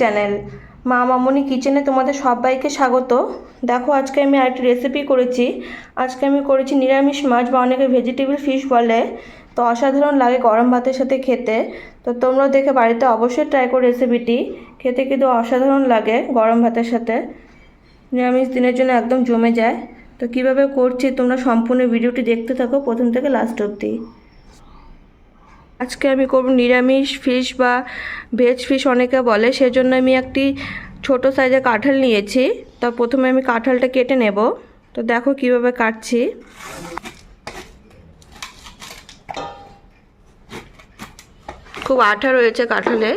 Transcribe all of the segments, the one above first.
Channel মা মামনি কিচেনে তোমাদের সবাইকে স্বাগত। দেখো আজকে আমি আরেকটি রেসিপি করেছি। আজকে আমি করেছি নিরামিষ মাছ বা অনেকে ভেজিটেবল ফিশ বলে। তো অসাধারণ লাগে গরম ভাতের সাথে খেতে। তো তোমরাও দেখে বাড়িতে অবশ্যই ট্রাই করো রেসিপিটি। খেতে কিন্তু অসাধারণ লাগে গরম ভাতের সাথে, নিরামিষ দিনের জন্য একদম জমে যায়। তো কিভাবে করছি তোমরা সম্পূর্ণ ভিডিওটি দেখতে থাকো প্রথম থেকে লাস্ট অবধি। আজকে আমি করব নিরামিষ ফিশ বা ভেজ ফিশ অনেকে বলে, সেজন্য আমি একটি ছোট সাইজের কাঁঠাল নিয়েছি। তো প্রথমে আমি কাঁঠালটা কেটে নেব। তো দেখো কিভাবে কাটছি। খুব আঠা রয়েছে কাঁঠালে।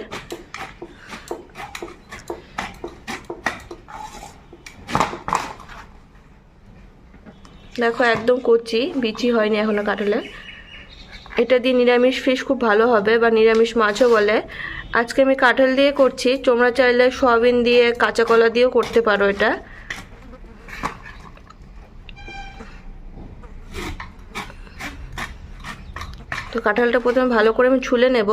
দেখো একদম কচি, বিচি হয়নি এখনো কাঁঠালে। এটা দিয়ে নিরামিষ ফিশ খুব ভালো হবে বা নিরামিষ মাছও বলে। আজকে আমি কাঁঠাল দিয়ে করছি, তোমরা চাইলে সয়াবিন দিয়ে কাঁচা কলা দিয়েও করতে পারো এটা। তো কাঁঠালটা প্রথমে ভালো করে আমি ছুলে নেব।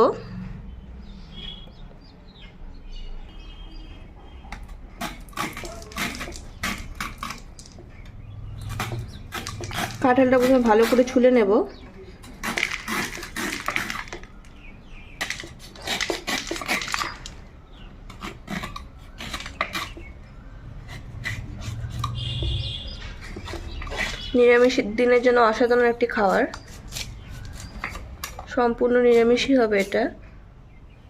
কাঁঠালটা প্রথমে ভালো করে ছুলে নেব। নিরামিষ দিনের জন্য অসাধারণ একটি খাবার, সম্পূর্ণ নিরামিষই হবে এটা।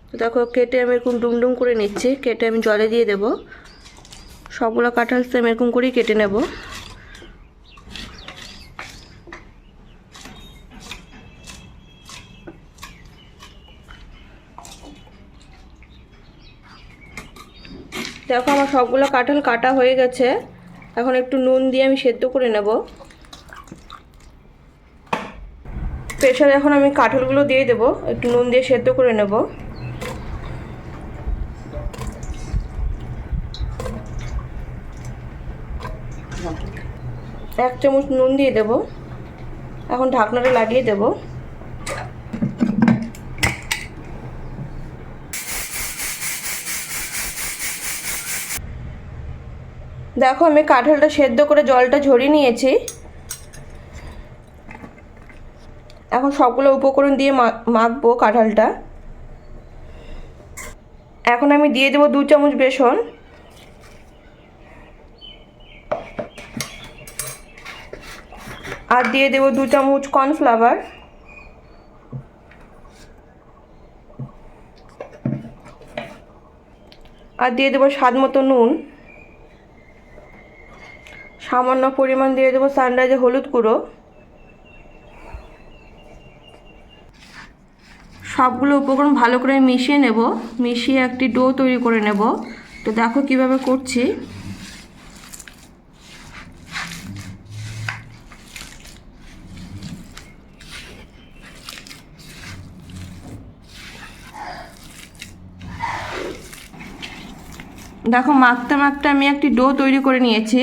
তো দেখো কেটে আমি এরকম ডুমডুম করে নিচ্ছি, কেটে আমি জলে দিয়ে দেব। সবগুলো কাঁঠাল সেম এরকম করেই কেটে নেব। দেখো আমার সবগুলো কাঁঠাল কাটা হয়ে গেছে। এখন একটু নুন দিয়ে আমি সেদ্ধ করে নেব। প্রেসারে এখন আমি কাঁঠালগুলো দিয়ে দেব, একটু নুন দিয়ে সেদ্ধ করে নেব। এক চামচ নুন দিয়ে দেব। এখন ঢাকনাটা লাগিয়ে দেব। দেখো আমি কাঁঠালটা সেদ্ধ করে জলটা ঝরিয়ে নিয়েছি। এখন সবগুলো উপকরণ দিয়ে মাখবো কাঁঠালটা। এখন আমি দিয়ে দেবো 2 চামচ বেসন, আর দিয়ে দেবো 2 চামচ কর্নফ্লাওয়ার, আর দিয়ে দেবো স্বাদ মতো নুন। সামান্য পরিমাণ দিয়ে দেবো সানরাইজের হলুদ গুঁড়ো। সবগুলো উপকরণ ভালো করে মিশিয়ে নেব, মিশিয়ে একটি ডো তৈরি করে নেব। তো দেখো কিভাবে করছি। দেখো মাখতে মাখতে আমি একটি ডো তৈরি করে নিয়েছি।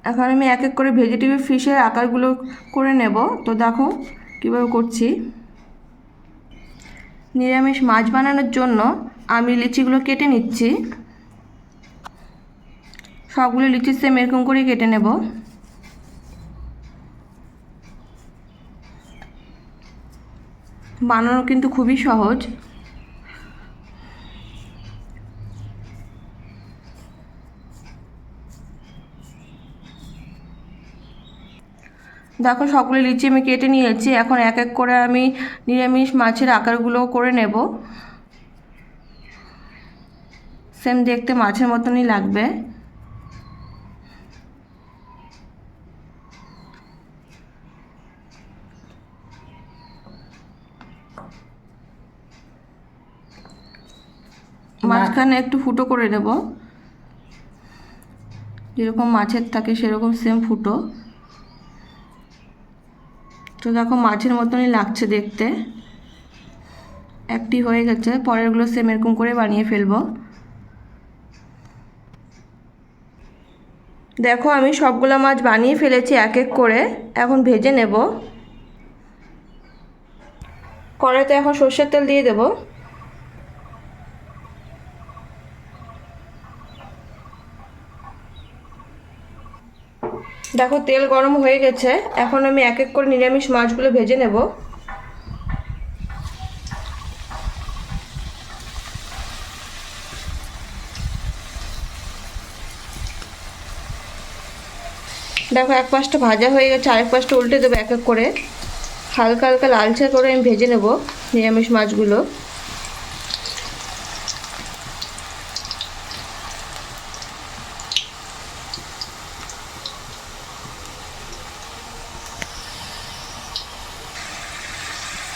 এখন আমি এক এক করে ভেজিটেবল ফিশের আকারগুলো করে নেব। তো দেখো কীভাবে করছি। নিরামিষ মাছ বানানোর জন্য আমি লিচিগুলো কেটে নিচ্ছি। সবগুলো লিচি সেম এরকম করেই কেটে নেব। বানানো কিন্তু খুবই সহজ। দেখো সবগুলো লিচি আমি কেটে নিয়েছি। এখন এক এক করে আমি নিরামিষ মাছের আকারগুলো করে নেব। সেম দেখতে মাছের মতনই লাগবে। মাঝখানে একটু ফুটো করে দেব, যেরকম মাছের থাকে সেরকম সেম ফুটো। তো দেখো মাছের মতনই লাগছে দেখতে। একটি হয়ে গেছে, পরেরগুলো সেম এরকম করে বানিয়ে ফেলবো। দেখো আমি সবগুলো মাছ বানিয়ে ফেলেছি এক এক করে। এখন ভেজে নেব। কড়াইতে এখন সর্ষের তেল দিয়ে দেব। দেখো তেল গরম হয়ে গেছে, এখন আমি এক এক করে নিরামিষ মাছগুলো ভেজে নেব। দেখো এক পাশটা ভাজা হয়ে গেছে, আরেক পাশটা উল্টে দেবো এক এক করে। হালকা হালকা লালচে করে আমি ভেজে নেব নিরামিষ মাছগুলো।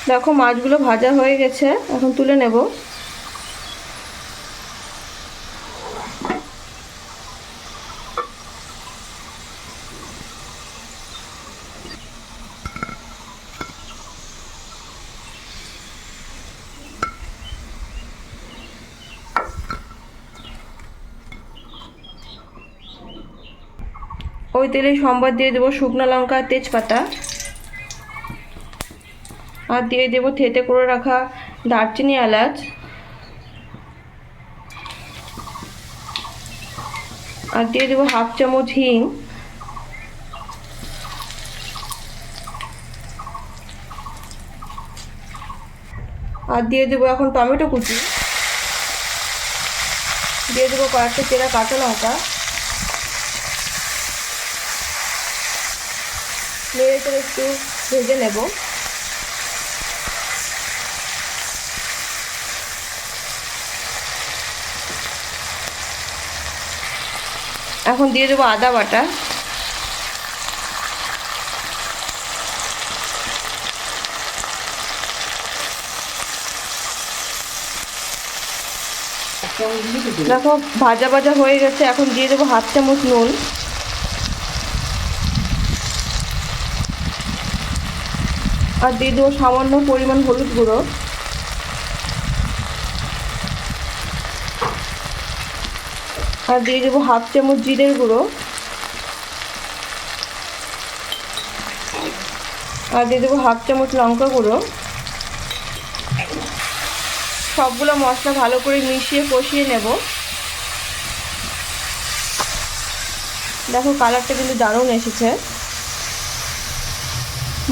দেখো মাছগুলো ভাজা হয়ে গেছে, এখন তুলে নেব। ওই তেলে সম্বার দিয়ে দেবো শুকনো লঙ্কা, তেজপাতা, আর দিয়ে দেবো থেতে করে রাখা দারচিনি, এলাচ, আর দিয়ে দেবো হাফ চামচ হিং, আর দিয়ে দেবো এখন টমেটো কুচি, দিয়ে দেবো কয়েকটা চেরা কাঁচা লঙ্কা, নেড়ে চেড়ে একটু ভেজে নেব। এখন দিয়ে দেবো আদা বাটা, দেখো ভাজা ভাজা হয়ে গেছে, এখন দিয়ে দেবো হাফ চামচ নুন, আর দিয়ে দেবো সামান্য পরিমাণ হলুদ গুঁড়ো, আর দিয়ে দেবো হাফ চামচ জিরের গুঁড়ো, আর দিয়ে দেবো হাফ চামচ লঙ্কা গুঁড়ো। সবগুলো মশলা ভালো করে মিশিয়ে কষিয়ে নেব। দেখো কালারটা কিন্তু দারুণ এসেছে।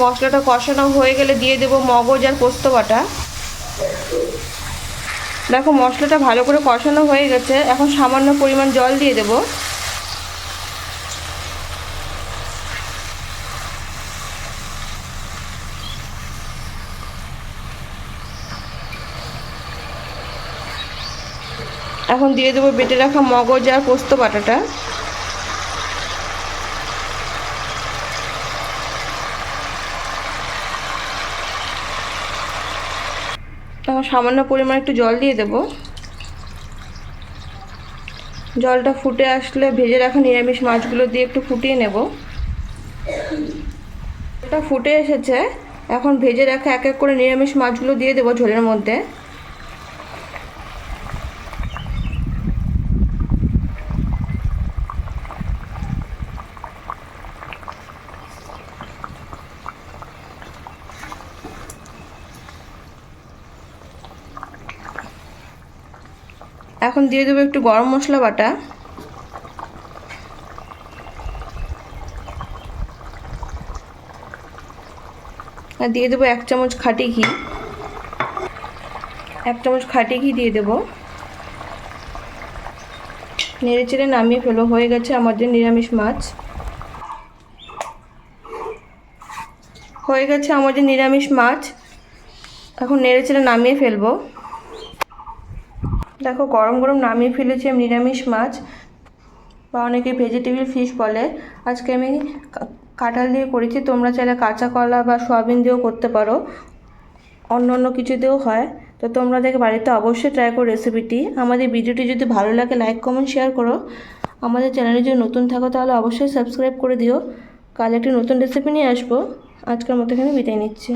মশলাটা কষানো হয়ে গেলে দিয়ে দেবো মগজ আর পোস্ত বাটা। দেখো মশলাটা ভালো করে কষানো হয়ে গেছে, এখন সামান্য পরিমাণ জল দিয়ে দেব। এখন দিয়ে দেবো বেটে রাখা মগজ আর পোস্ত বাটাটা। এখন সামান্য পরিমাণ একটু জল দিয়ে দেব। জলটা ফুটে আসলে ভেজে রাখা নিরামিষ মাছগুলো দিয়ে একটু ফুটিয়ে নেব। এটা ফুটে এসেছে, এখন ভেজে রাখা এক এক করে নিরামিষ মাছগুলো দিয়ে দেবো ঝোলের মধ্যে। এখন দিয়ে দেবো একটু গরম মশলা বাটা, আর দিয়ে দেবো এক চামচ খাঁটি ঘি। এক চামচ খাঁটি ঘি দিয়ে দেবো। নেড়ে চেড়ে নামিয়ে ফেলো। হয়ে গেছে আমাদের নিরামিষ মাছ। হয়ে গেছে আমাদের নিরামিষ মাছ, এখন নেড়ে চেড়ে নামিয়ে ফেলবো। দেখো গরম গরম নামিয়ে ফেলেছি আমি নিরামিষ মাছ, বা অনেকে ভেজিটেবিল ফিশ বলে। আজকে আমি কাঁঠাল দিয়ে করেছি, তোমরা চাইলে কাঁচা কলা বা সয়াবিন দিয়েও করতে পারো, অন্য অন্য কিছু দিয়েও হয়। তো তোমরা দেখে বাড়িতে অবশ্যই ট্রাই করো রেসিপিটি। আমাদের ভিডিওটি যদি ভালো লাগে লাইক কমেন্ট শেয়ার করো। আমাদের চ্যানেলে যদি নতুন থাকো তাহলে অবশ্যই সাবস্ক্রাইব করে দিও। কাল একটি নতুন রেসিপি নিয়ে আসবো। আজকের মতো এখানে বিদায় নিচ্ছি।